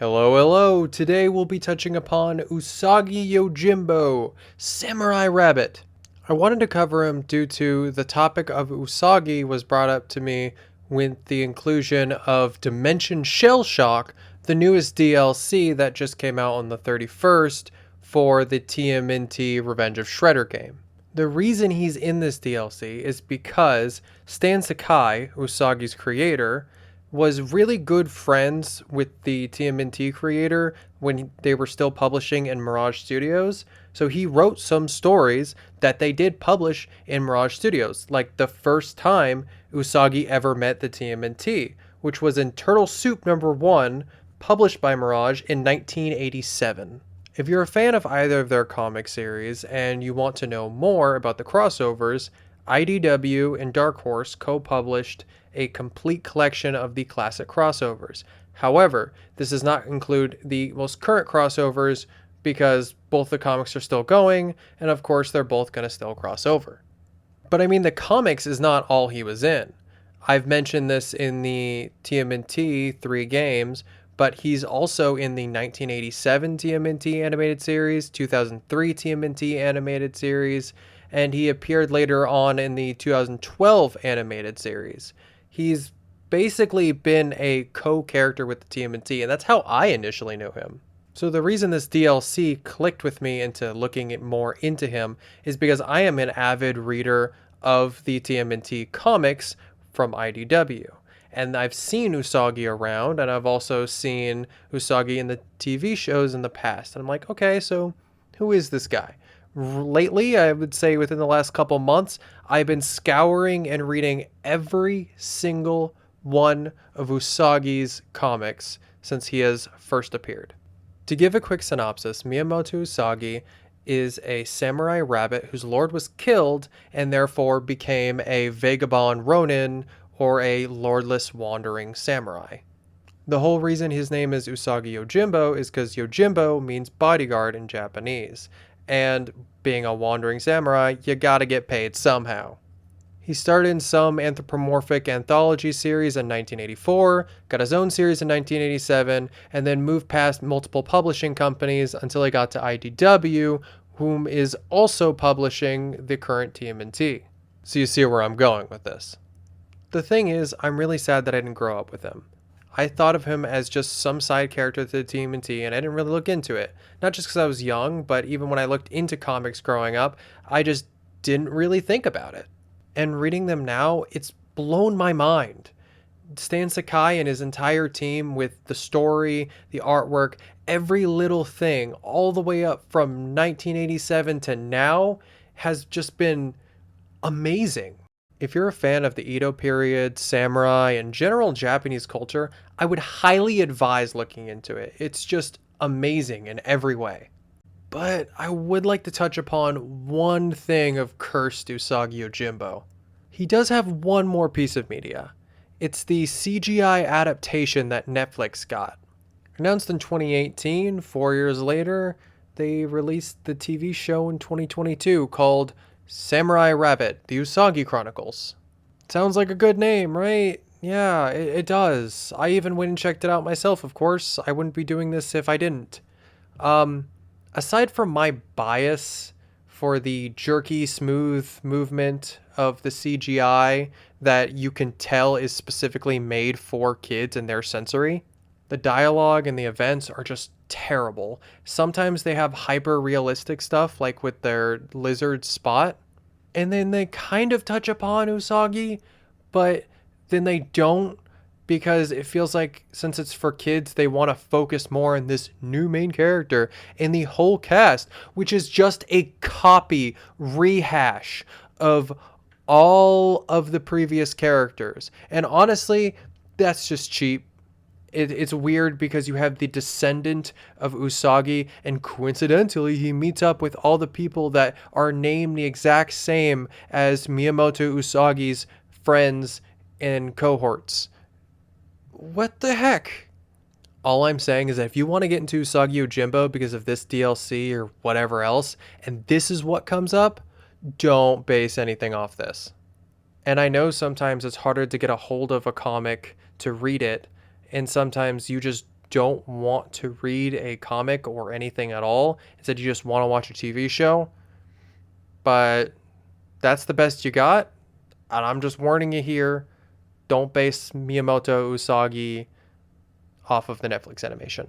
Hello, hello! Today we'll be touching upon Usagi Yojimbo, Samurai Rabbit. I wanted to cover him due to the topic of Usagi was brought up to me with the inclusion of Dimension Shellshock, the newest DLC that just came out on the 31st for the TMNT Revenge of Shredder game. The reason he's in this DLC is because Stan Sakai, Usagi's creator, was really good friends with the TMNT creator when they were still publishing in Mirage Studios. So he wrote some stories that they did publish in Mirage Studios, like the first time Usagi ever met the TMNT, which was in Turtle Soup #1, published by Mirage in 1987. If you're a fan of either of their comic series and you want to know more about the crossovers, IDW and Dark Horse co-published a complete collection of the classic crossovers. However, this does not include the most current crossovers because both the comics are still going, and of course they're both going to still cross over. But I mean, the comics is not all he was in. I've mentioned this in the TMNT 3 games, but he's also in the 1987 TMNT animated series, 2003 TMNT animated series, and he appeared later on in the 2012 animated series. He's basically been a co-character with the TMNT, and that's how I initially knew him. So the reason this DLC clicked with me into looking more into him is because I am an avid reader of the TMNT comics from IDW. And I've seen Usagi around, and I've also seen Usagi in the TV shows in the past. And I'm like, okay, so who is this guy? Lately, I would say within the last couple months, I've been scouring and reading every single one of Usagi's comics since he has first appeared. To give a quick synopsis, Miyamoto Usagi is a samurai rabbit whose lord was killed and therefore became a vagabond ronin or a lordless wandering samurai. The whole reason his name is Usagi Yojimbo is because Yojimbo means bodyguard in Japanese, and being a wandering samurai, you gotta get paid somehow. He started in some anthropomorphic anthology series in 1984, got his own series in 1987, and then moved past multiple publishing companies until he got to IDW, whom is also publishing the current TMNT. So you see where I'm going with this. The thing is, I'm really sad that I didn't grow up with him. I thought of him as just some side character to the TMNT, and I didn't really look into it. Not just because I was young, but even when I looked into comics growing up, I just didn't really think about it. And reading them now, it's blown my mind. Stan Sakai and his entire team with the story, the artwork, every little thing, all the way up from 1987 to now, has just been amazing. If you're a fan of the Edo period, samurai, and general Japanese culture, I would highly advise looking into it. It's just amazing in every way. But I would like to touch upon one thing of cursed Usagi Yojimbo. He does have one more piece of media. It's the CGI adaptation that Netflix got. Announced in 2018, 4 years later, they released the TV show in 2022 called Samurai Rabbit, The Usagi Chronicles. Sounds like a good name, right? Yeah, it does. I even went and checked it out myself, of course. I wouldn't be doing this if I didn't. Aside from my bias for the jerky, smooth movement of the CGI that you can tell is specifically made for kids and their sensory, the dialogue and the events are just terrible. Sometimes they have hyper realistic stuff like with their lizard Spot, and then they kind of touch upon Usagi, but then they don't, because it feels like since it's for kids, they want to focus more on this new main character and the whole cast, which is just a copy rehash of all of the previous characters. And honestly, that's just cheap. It's weird because you have the descendant of Usagi, and coincidentally, he meets up with all the people that are named the exact same as Miyamoto Usagi's friends and cohorts. What the heck? All I'm saying is that if you want to get into Usagi Yojimbo because of this DLC or whatever else, and this is what comes up, don't base anything off this. And I know sometimes it's harder to get a hold of a comic to read it, and sometimes you just don't want to read a comic or anything at all, instead you just want to watch a TV show, but that's the best you got. And I'm just warning you here, don't base Miyamoto Usagi off of the Netflix animation.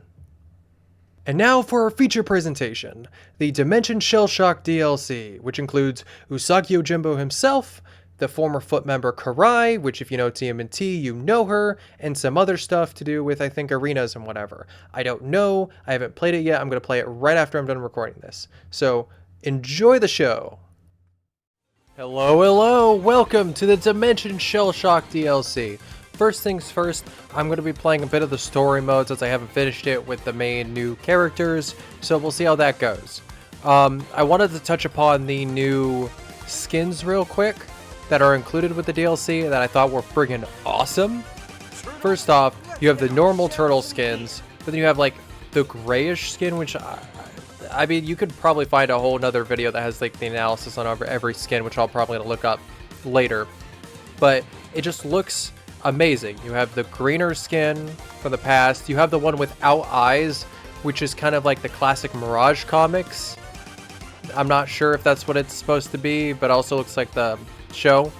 And now for our feature presentation, the Dimension Shellshock DLC, which includes Usagi Yojimbo himself, the former Foot member Karai, which if you know TMNT, you know her, and some other stuff to do with, I think, arenas and whatever. I don't know, I haven't played it yet, I'm going to play it right after I'm done recording this. So, enjoy the show! Hello, hello! Welcome to the Dimension Shellshock DLC. First things first, I'm going to be playing a bit of the story mode since I haven't finished it with the main new characters, so we'll see how that goes. I wanted to touch upon the new skins real quick that are included with the DLC that I thought were friggin' awesome. First off, you have the normal turtle skins, but then you have like the grayish skin, which I mean, you could probably find a whole nother video that has like the analysis on every skin, which I'll probably look up later. But it just looks amazing. You have the greener skin from the past. You have the one without eyes, which is kind of like the classic Mirage comics. I'm not sure if that's what it's supposed to be, but also looks like the show.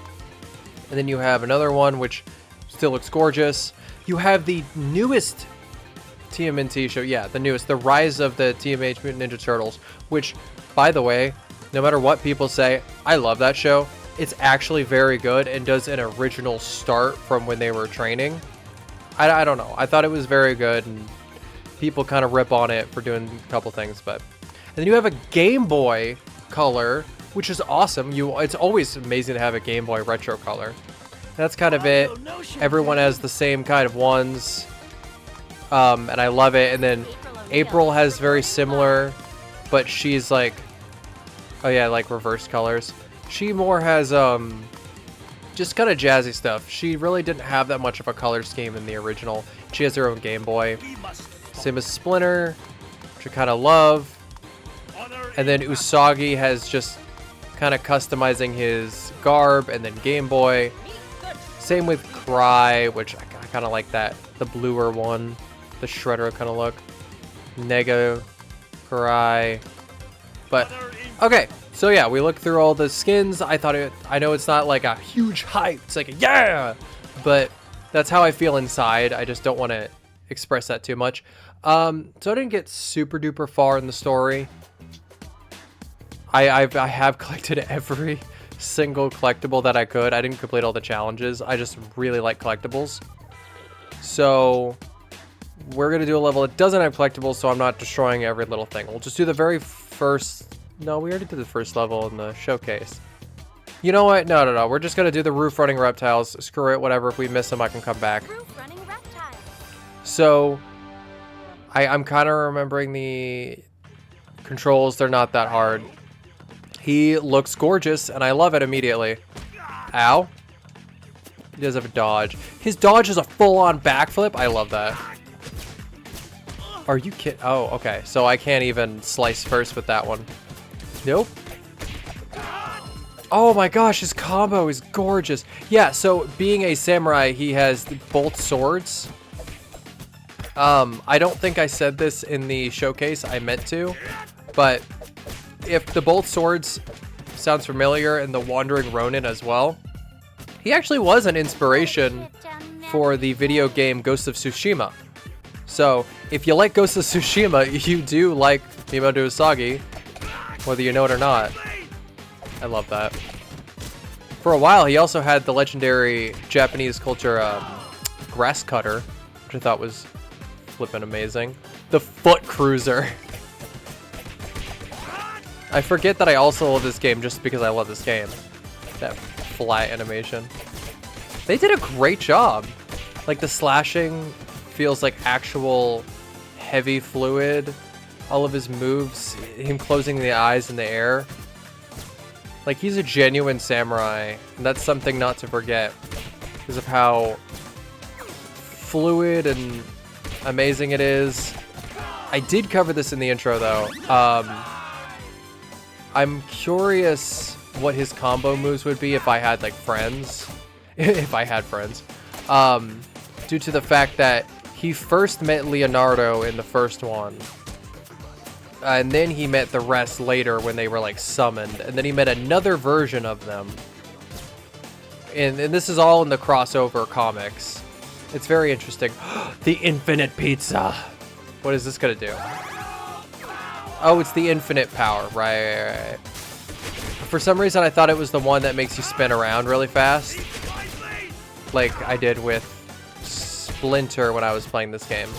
And then you have another one which still looks gorgeous. You have the newest TMNT show, yeah, the newest, the Rise of the Teenage Mutant Ninja Turtles, which, by the way, no matter what people say, I love that show. It's actually very good and does an original start from when they were training. I don't know, I thought it was very good, and people kind of rip on it for doing a couple things, but... And then you have a Game Boy Color, which is awesome. It's always amazing to have a Game Boy Retro Color. That's kind of it. Everyone has the same kind of ones. And I love it. And then April has very similar, but she's like, oh yeah, like reverse colors. She more has just kind of jazzy stuff. She really didn't have that much of a color scheme in the original. She has her own Game Boy. Same as Splinter, which I kind of love. And then Usagi has just kind of customizing his garb, and then Game Boy. Same with Karai, which I kind of like that, the bluer one, the Shredder kind of look. Nega, Karai. But okay, so yeah, we looked through all the skins. I know it's not like a huge hype. It's like a yeah, but that's how I feel inside. I just don't want to express that too much. So I didn't get super duper far in the story. I have collected every single collectible that I could. I didn't complete all the challenges. I just really like collectibles. So we're going to do a level that doesn't have collectibles, so I'm not destroying every little thing. We'll just do the very first... No, we already did the first level in the showcase. You know what? No. We're just going to do the roof running reptiles. Screw it, whatever. If we miss them, I can come back. Roof running reptiles. So I'm kind of remembering the controls. They're not that hard. He looks gorgeous, and I love it immediately. Ow. He does have a dodge. His dodge is a full-on backflip. I love that. Are you kidding? Oh, okay. So I can't even slice first with that one. Nope. Oh my gosh, his combo is gorgeous. Yeah, so being a samurai, he has both swords. I don't think I said this in the showcase. I meant to, but... If the both swords sounds familiar, and the Wandering Ronin as well, he actually was an inspiration for the video game Ghost of Tsushima. So if you like Ghost of Tsushima, you do like Miyamoto Usagi, whether you know it or not. I love that. For a while, he also had the legendary Japanese culture grass cutter, which I thought was flippin' amazing. The Foot Cruiser. I forget that I also love this game just because I love this game. That flat animation. They did a great job. Like the slashing feels like actual heavy fluid. All of his moves, him closing the eyes in the air. Like he's a genuine samurai, and that's something not to forget because of how fluid and amazing it is. I did cover this in the intro though. I'm curious what his combo moves would be if I had like friends. If I had friends. Due to the fact that he first met Leonardo in the first one. And then he met the rest later when they were like summoned. And then he met another version of them. And this is all in the crossover comics. It's very interesting. The infinite pizza. What is this gonna do? Oh, it's the infinite power. Right. For some reason, I thought it was the one that makes you spin around really fast. Like I did with Splinter when I was playing this game.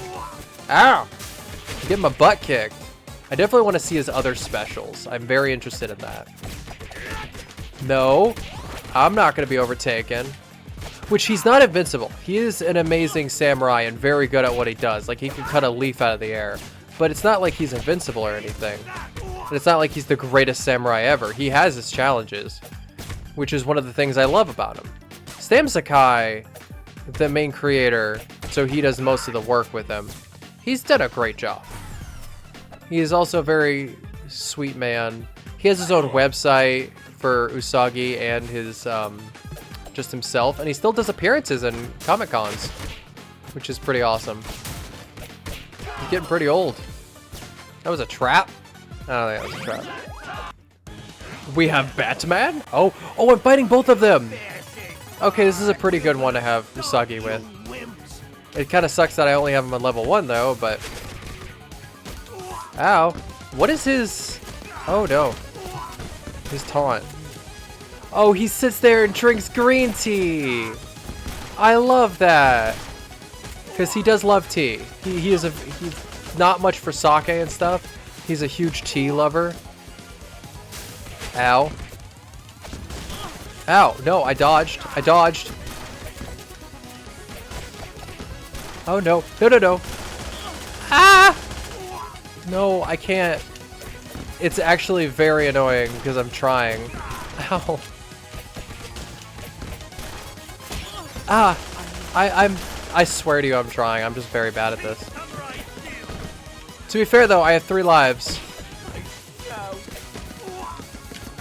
Ow! I'm getting my butt kicked. I definitely want to see his other specials. I'm very interested in that. No, I'm not going to be overtaken. Which, he's not invincible. He is an amazing samurai and very good at what he does. Like, he can cut a leaf out of the air. But it's not like he's invincible or anything. And it's not like he's the greatest samurai ever. He has his challenges, which is one of the things I love about him. Stam Sakai, the main creator, so he does most of the work with him. He's done a great job. He is also a very sweet man. He has his own website for Usagi and his just himself, and he still does appearances in Comic Cons, which is pretty awesome. He's getting pretty old. That was a trap? I don't think that was a trap. We have Batman? Oh, I'm fighting both of them! Okay, this is a pretty good one to have Usagi with. It kind of sucks that I only have him on level 1 though, but... Ow. What is his... Oh no. His taunt. Oh, he sits there and drinks green tea! I love that! Because he does love tea. He's not much for sake and stuff. He's a huge tea lover. Ow. Ow, no, I dodged. Oh no, no. Ah! No, I can't. It's actually very annoying because I'm trying. Ow. Ah, I swear to you I'm trying. I'm just very bad at this. To be fair though, I have 3 lives.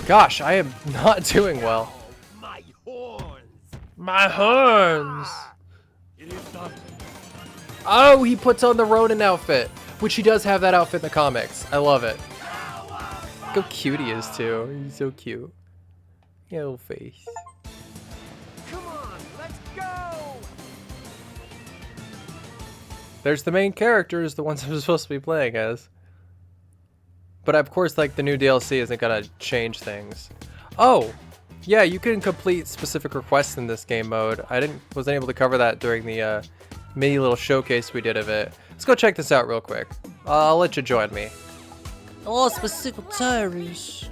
Gosh, I am not doing well. My horns! Oh, he puts on the Ronin outfit, which he does have that outfit in the comics. I love it. Look how cute he is too. He's so cute. Yeah, little face. Come on, let's go! There's the main characters, the ones I'm supposed to be playing as. But of course, like, the new DLC isn't gonna change things. Oh! Yeah, you can complete specific requests in this game mode. Wasn't able to cover that during the mini little showcase we did of it. Let's go check this out real quick. I'll let you join me. Oh, specific tires.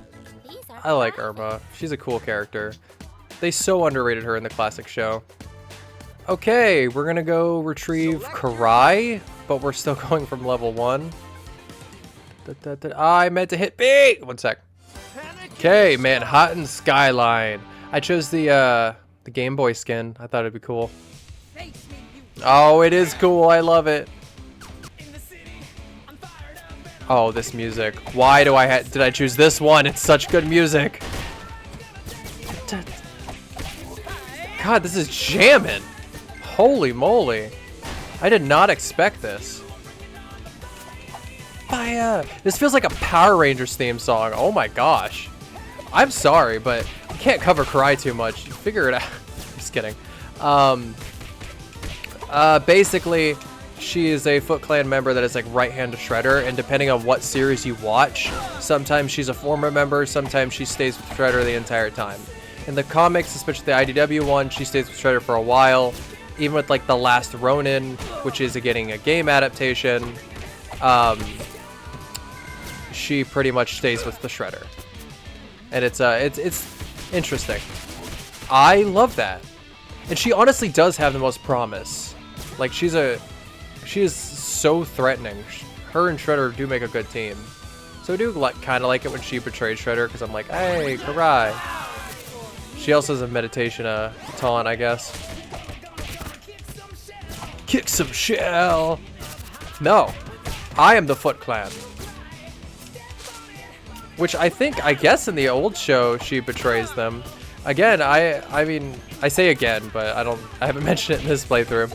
I like Irma. She's a cool character. They so underrated her in the classic show. Okay, we're gonna go retrieve Karai, but we're still going from level 1. I meant to hit B! 1 sec. Okay, Manhattan Skyline. I chose the Game Boy skin. I thought it'd be cool. Oh, it is cool. I love it. Oh, this music. Why did I choose this one? It's such good music. God, this is jamming. Holy moly. I did not expect this. This feels like a Power Rangers theme song. Oh my gosh. I'm sorry, but you can't cover Karai too much. Figure it out. Just kidding. Basically, she is a Foot Clan member that is like right hand to Shredder, and depending on what series you watch, sometimes she's a former member, sometimes she stays with Shredder the entire time. In the comics, especially the IDW one, she stays with Shredder for a while. Even with like the Last Ronin, which is getting a game adaptation, she pretty much stays with the Shredder. And it's interesting. I love that. And she honestly does have the most promise. Like, she is so threatening. Her and Shredder do make a good team. So I do kind of like it when she betrays Shredder, because I'm like, hey, Karai. She also has a meditation taunt, I guess. Kick some shell. No, I am the Foot Clan. Which I guess in the old show she betrays them. Again, I mean, I say again, but I haven't mentioned it in this playthrough.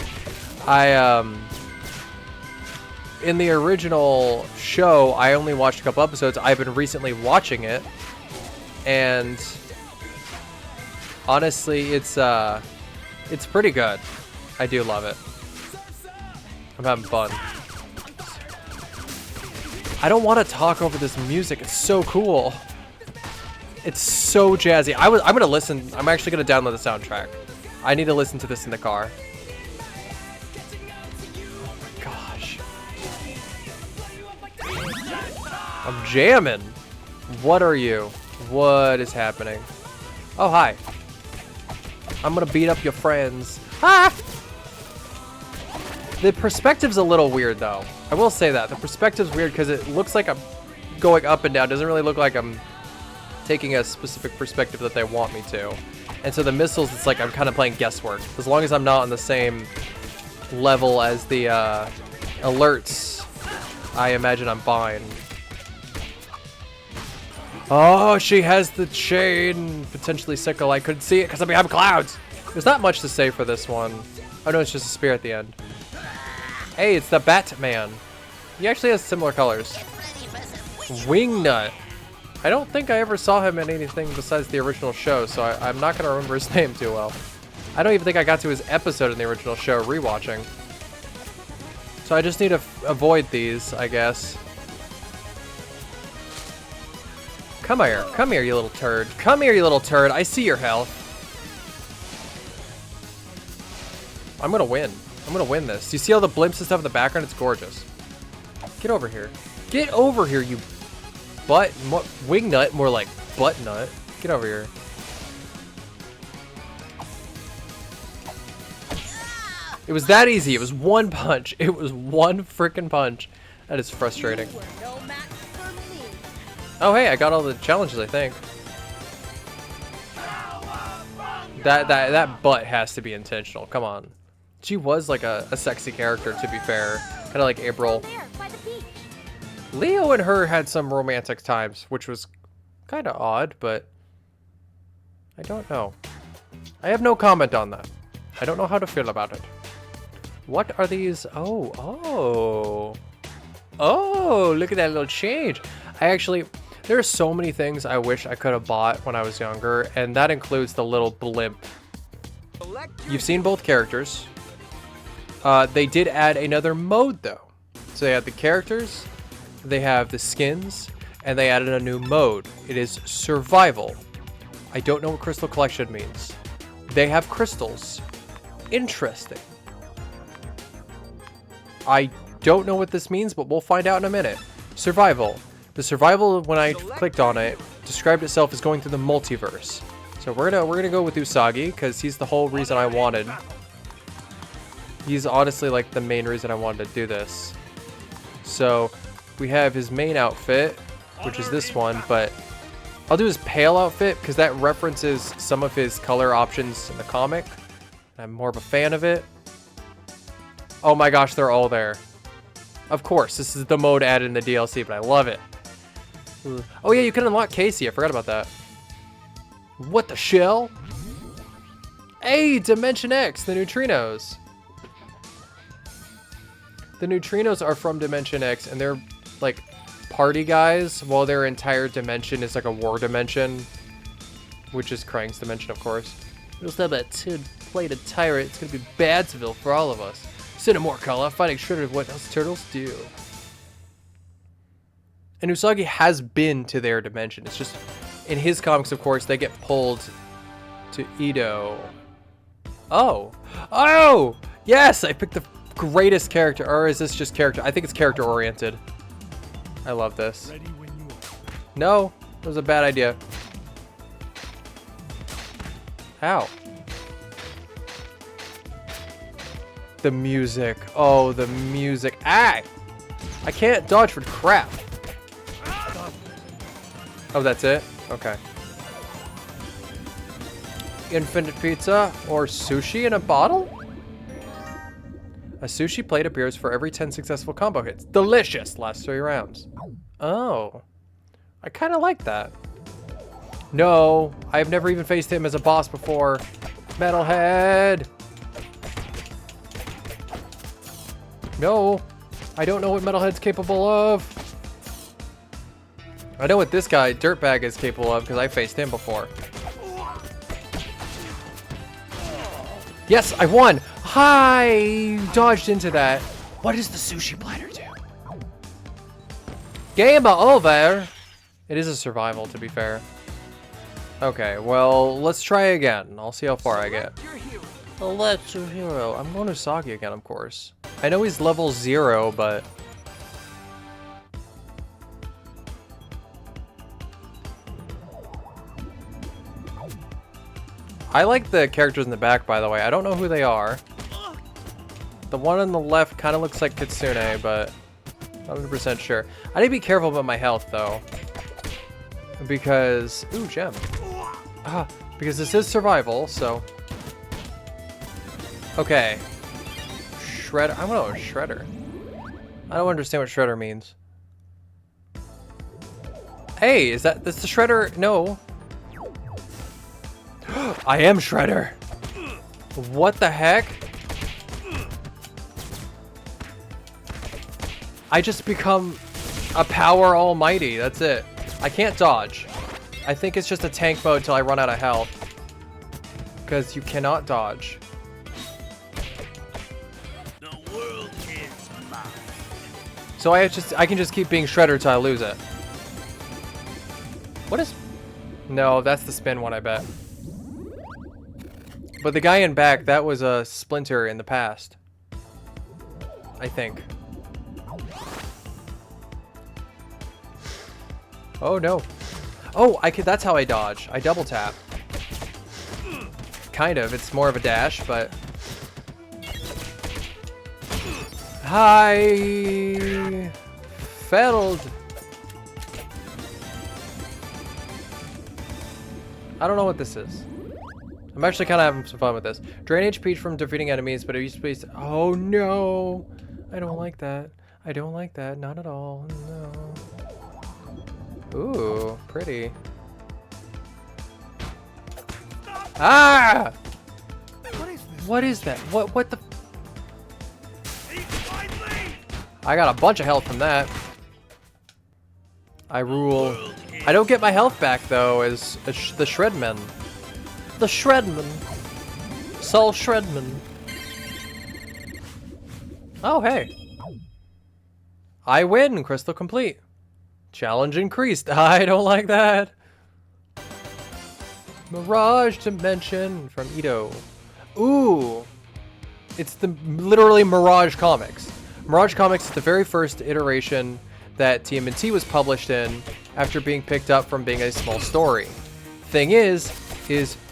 in the original show, I only watched a couple episodes. I've been recently watching it, and honestly, it's pretty good. I do love it. I'm having fun. I don't want to talk over this music. It's so cool. It's so jazzy. I'm gonna listen. I'm actually gonna download the soundtrack. I need to listen to this in the car. Oh my gosh. I'm jamming. What are you? What is happening? Oh, hi. I'm gonna beat up your friends. Ah! The perspective's a little weird, though. I will say that. The perspective's weird because it looks like I'm going up and down. It doesn't really look like I'm taking a specific perspective that they want me to. And so the missiles, it's like I'm kind of playing guesswork. As long as I'm not on the same level as the alerts, I imagine I'm fine. Oh, she has the chain. Potentially sickle. I couldn't see it because I'm behind clouds. There's not much to say for this one. Oh no, it's just a spear at the end. Hey, it's the Batman. He actually has similar colors. Wingnut. I don't think I ever saw him in anything besides the original show, so I'm not going to remember his name too well. I don't even think I got to his episode in the original show rewatching. So I just need to avoid these, I guess. Come here, you little turd. Come here, you little turd. I see your health. I'm going to win. I'm going to win this. Do you see all the blimps and stuff in the background? It's gorgeous. Get over here. Get over here, you wingnut, more like butt nut. Get over here. It was that easy. It was one punch. It was one freaking punch. That is frustrating. Oh hey, I got all the challenges, I think. That butt has to be intentional. Come on. She was like a sexy character, to be fair. Kind of like April. Leo and her had some romantic times, which was kind of odd, but I don't know. I have no comment on that. I don't know how to feel about it. What are these? Oh, look at that little change. There are so many things I wish I could have bought when I was younger, and that includes the little blimp. You've seen both characters. They did add another mode, though. So they have the characters, they have the skins, and they added a new mode. It is survival. I don't know what crystal collection means. They have crystals. Interesting. I don't know what this means, but we'll find out in a minute. Survival. The survival, when I clicked on it, described itself as going through the multiverse. So we're gonna go with Usagi, because he's the whole reason I wanted. He's honestly like the main reason I wanted to do this. So we have his main outfit, which is this one, but I'll do his pale outfit because that references some of his color options in the comic. I'm more of a fan of it. Oh my gosh, they're all there. Of course, this is the mode added in the DLC, but I love it. Oh yeah, you can unlock Casey. I forgot about that. What the shell? Hey, Dimension X, the neutrinos. The neutrinos are from Dimension X, and they're like party guys, while their entire dimension is like a war dimension, which is Krang's dimension, of course. We'll still have that tin-plated tyrant. It's gonna be Badsville for all of us. Cinemorcala fighting Shredder, what else turtles do? And Usagi has been to their dimension. It's just in his comics, of course, they get pulled to Edo. Oh, yes, I picked the greatest character. Or is this just character? I think it's character oriented. I love this. No, it was a bad idea. Ow. The music. Oh, the music. Ah! I can't dodge for crap. Oh, that's it? Okay. Infinite pizza or sushi in a bottle? A sushi plate appears for every 10 successful combo hits. Delicious! Last 3 rounds. Oh. I kind of like that. No, I've never even faced him as a boss before. Metalhead! No. I don't know what Metalhead's capable of. I know what this guy, Dirtbag, is capable of because I faced him before. Yes, I won! Hi! Dodged into that. What does the sushi platter do? Game over! It is a survival, to be fair. Okay, well, let's try again. I'll see how far I get. Select your hero. I'm going to Usagi again, of course. I know he's level 0, but... I like the characters in the back, by the way. I don't know who they are. The one on the left kind of looks like Kitsune, but not 100% sure. I need to be careful about my health, though. Because... Ooh, gem. Because this is survival, so... Okay. Shredder. I want to know Shredder. I don't understand what Shredder means. Hey, that's the Shredder? No. I am Shredder. What the heck? I just become a power almighty. That's it. I can't dodge. I think it's just a tank mode till I run out of health. Because you cannot dodge. The world is mine. So I can just keep being Shredder till I lose it. What is... No, that's the spin one, I bet. But the guy in back, that was a Splinter in the past. I think. Oh no. Oh, that's how I dodge. I double tap. Kind of. It's more of a dash, but... Hi! Failed! I don't know what this is. I'm actually kind of having some fun with this. Drain HP from defeating enemies, but it used to be... Oh no! I don't like that. I don't like that. Not at all. No. Ooh, pretty. Ah! What is that? What the... I got a bunch of health from that. I rule. I don't get my health back though as the Shredman. The Shredman. Soul Shredman. Oh, hey. I win. Crystal complete. Challenge increased. I don't like that. Mirage Dimension from Ito. Ooh. It's literally Mirage Comics. Mirage Comics is the very first iteration that TMNT was published in after being picked up from being a small story. Thing is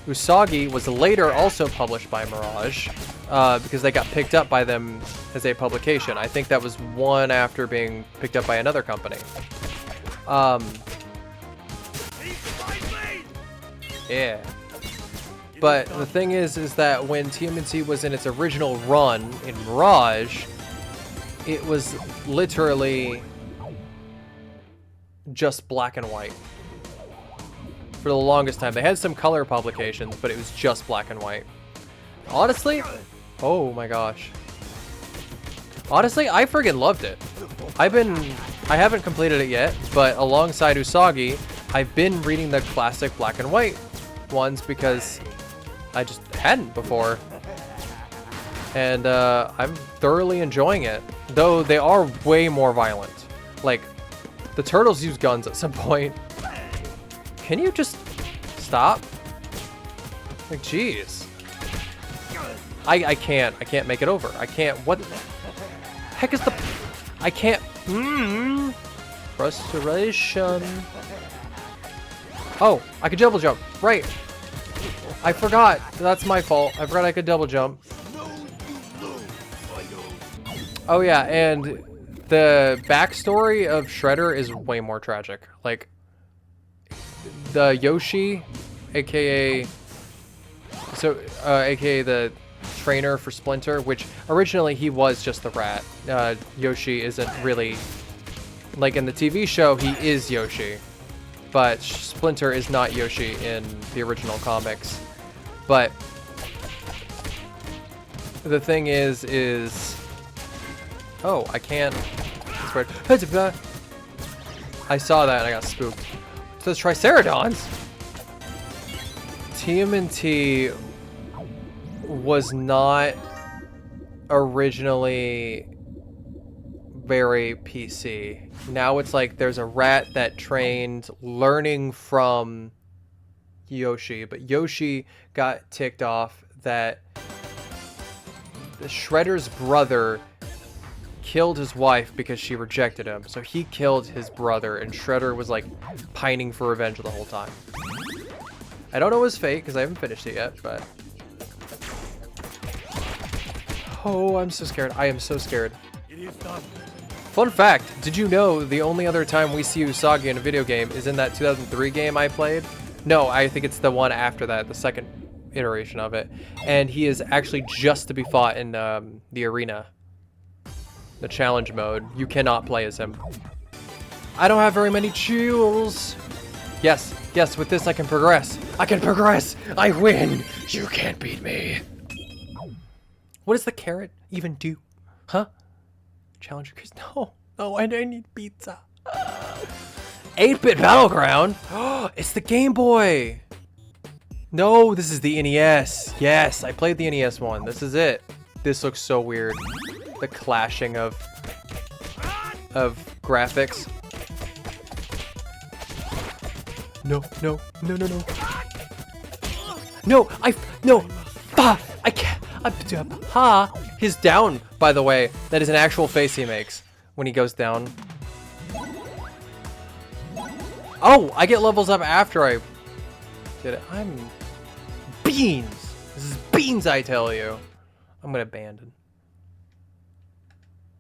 Usagi was later also published by Mirage because they got picked up by them as a publication. I think that was one after being picked up by another company. Yeah. But the thing is that when TMNT was in its original run in Mirage, it was literally just black and white. For the longest time. They had some color publications, but it was just black and white. Honestly, oh my gosh. Honestly, I friggin' loved it. I haven't completed it yet, but alongside Usagi, I've been reading the classic black and white ones because I just hadn't before. And I'm thoroughly enjoying it, though they are way more violent. Like, the turtles use guns at some point. Can you just stop? Like, jeez. I can't make it over. I can't. What the heck is the... I can't... Frustration. Oh, I could double jump. Right. I forgot. That's my fault. I forgot I could double jump. Oh yeah, and the backstory of Shredder is way more tragic. Like, the Yoshi, aka the trainer for Splinter, which originally he was just the rat. Yoshi isn't really, like in the TV show, he is Yoshi, but Splinter is not Yoshi in the original comics. But the thing is Oh, I can't. Spread. I saw that and I got spooked. So it's Triceratons. TMNT was not originally very PC. Now it's like there's a rat that trained learning from Yoshi, but Yoshi got ticked off that the Shredder's brother killed his wife because she rejected him. So he killed his brother, and Shredder was like pining for revenge the whole time. I don't know his fate because I haven't finished it yet, but oh, I'm so scared. I am so scared. It is done. Fun fact, did you know the only other time we see Usagi in a video game is in that 2003 game I played? No, I think it's the one after that, the second iteration of it. And he is actually just to be fought in the arena. The challenge mode. You cannot play as him. I don't have very many jewels. Yes, yes, with this I can progress. I can progress! I win! You can't beat me. What does the carrot even do? Huh? Challenge increase. No, no, I need pizza. 8-bit battleground. It's the Game Boy. No, this is the NES. Yes, I played the NES one. This is it. This looks so weird. The clashing of graphics. No, no, no, no, no. No, no. I can't. Ha. His down, by the way, that is an actual face he makes when he goes down. Oh, I get levels up after I did it. I'm beans. This is beans, I tell you. I'm gonna abandon.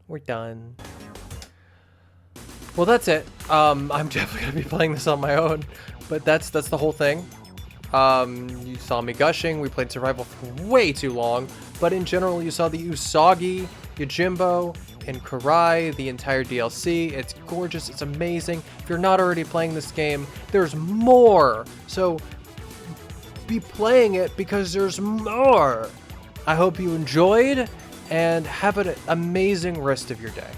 We're done. Well, that's it. I'm definitely gonna be playing this on my own, but that's the whole thing. You saw me gushing. We played survival for way too long, but in general, you saw the Usagi, Yojimbo, and Karai, the entire DLC. It's gorgeous. It's amazing. If you're not already playing this game, there's more. So be playing it because there's more. I hope you enjoyed and have an amazing rest of your day.